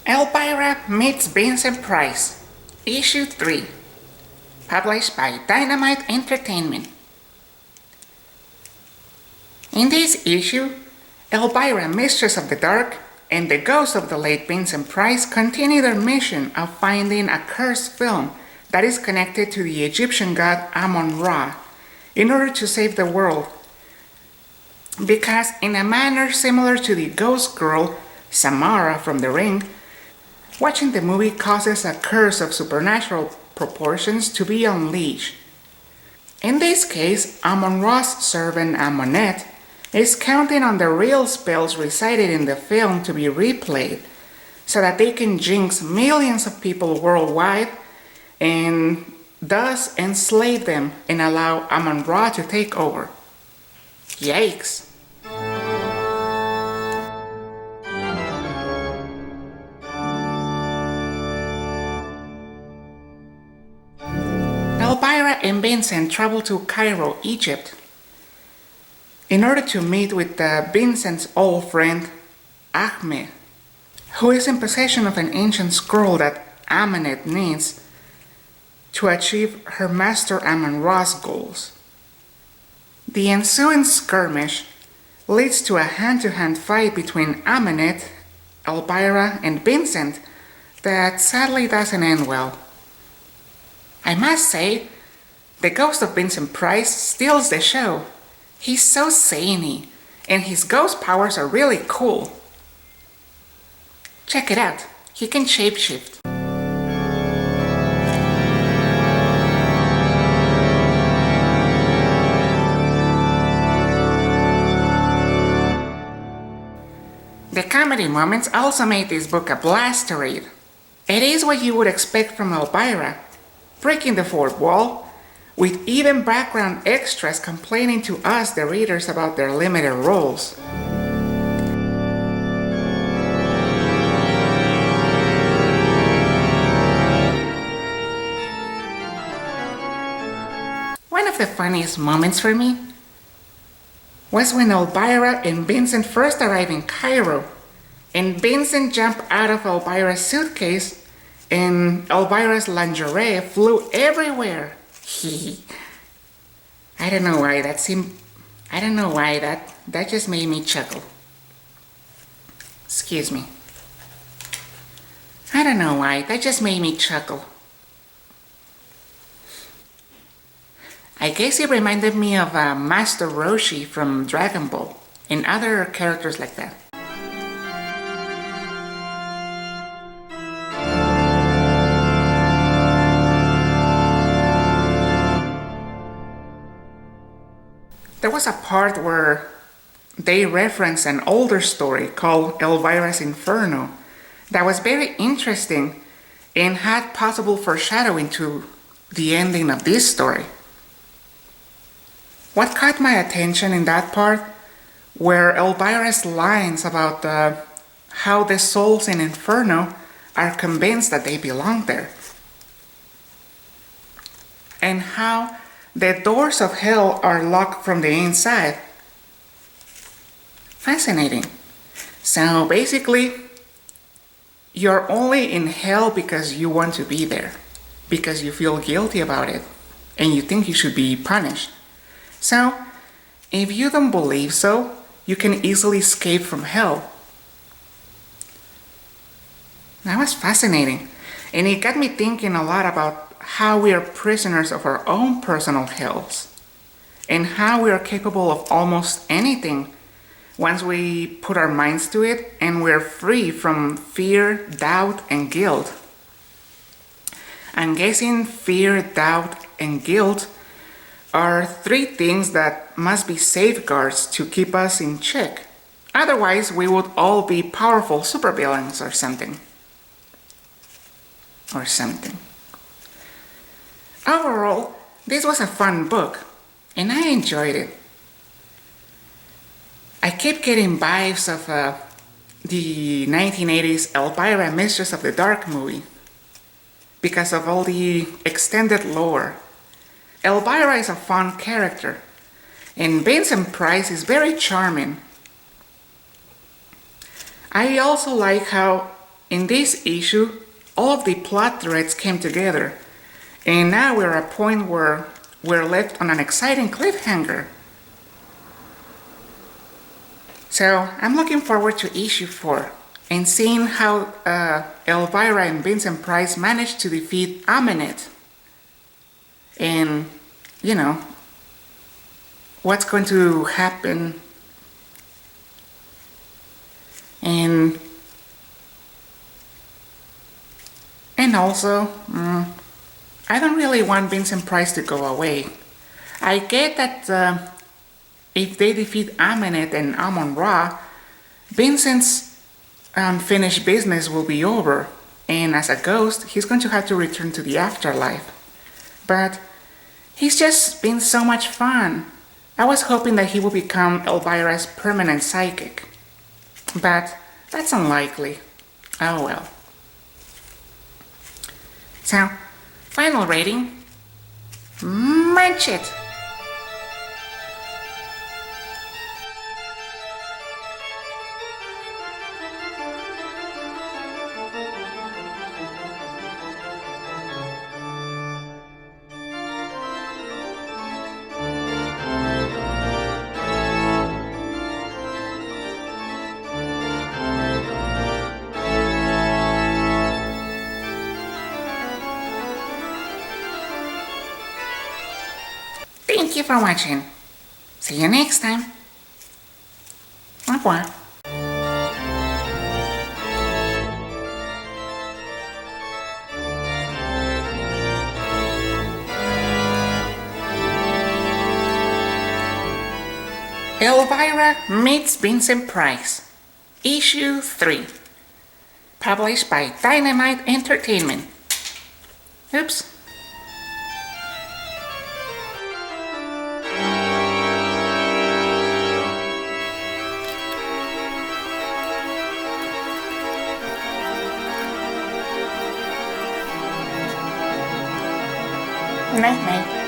Elvira Meets Vincent Price, Issue 3, published by Dynamite Entertainment. In this issue, Elvira, Mistress of the Dark, and the ghost of the late Vincent Price continue their mission of finding a cursed film that is connected to the Egyptian god Amon-Ra in order to save the world. Because in a manner similar to the ghost girl Samara from The Ring, watching the movie causes a curse of supernatural proportions to be unleashed. In this case, Amon-Ra's servant Amonet is counting on the real spells recited in the film to be replayed so that they can jinx millions of people worldwide and thus enslave them and allow Amon-Ra to take over. Yikes! Elvira and Vincent travel to Cairo, Egypt, in order to meet with Vincent's old friend Ahmed, who is in possession of an ancient scroll that Amonet needs to achieve her master Amon-Ra's goals. The ensuing skirmish leads to a hand-to-hand fight between Amonet, Elvira, and Vincent that sadly doesn't end well. I must say, the ghost of Vincent Price steals the show. He's so zany, and his ghost powers are really cool. Check it out, he can shapeshift. The comedy moments also made this book a blast to read. It is what you would expect from Elvira, breaking the fourth wall, with even background extras complaining to us, the readers, about their limited roles. One of the funniest moments for me was when Elvira and Vincent first arrived in Cairo, and Vincent jumped out of Elvira's suitcase and Elvira's lingerie flew everywhere. I don't know why that just made me chuckle. Excuse me. I don't know why, that just made me chuckle. I guess it reminded me of Master Roshi from Dragon Ball and other characters like that. There was a part where they referenced an older story called Elvira's Inferno that was very interesting and had possible foreshadowing to the ending of this story. What caught my attention in that part were Elvira's lines about how the souls in Inferno are convinced that they belong there, and how the doors of hell are locked from the inside. Fascinating. So basically, you're only in hell because you want to be there, because you feel guilty about it, and you think you should be punished. So, if you don't believe so, you can easily escape from hell. That was fascinating, and it got me thinking a lot about how we are prisoners of our own personal hells, and how we are capable of almost anything once we put our minds to it and we're free from fear, doubt, and guilt. I'm guessing fear, doubt, and guilt are three things that must be safeguards to keep us in check. Otherwise, we would all be powerful supervillains or something. Overall, this was a fun book, and I enjoyed it. I keep getting vibes of the 1980s Elvira, Mistress of the Dark movie because of all the extended lore. Elvira is a fun character, and Vincent Price is very charming. I also like how in this issue, all of the plot threads came together, and now we're at a point where we're left on an exciting cliffhanger. So I'm looking forward to issue 4 and seeing how Elvira and Vincent Price managed to defeat Amenet. And, what's going to happen. And also, I don't really want Vincent Price to go away. I get that if they defeat Amenet and Amon-Ra, Vincent's unfinished business will be over, and as a ghost, he's going to have to return to the afterlife. But he's just been so much fun. I was hoping that he will become Elvira's permanent psychic. But that's unlikely. Oh well. So, final rating. Munch it! Thank you for watching. See you next time. Au revoir. Elvira Meets Vincent Price, Issue 3, published by Dynamite Entertainment. Oops. Night, night.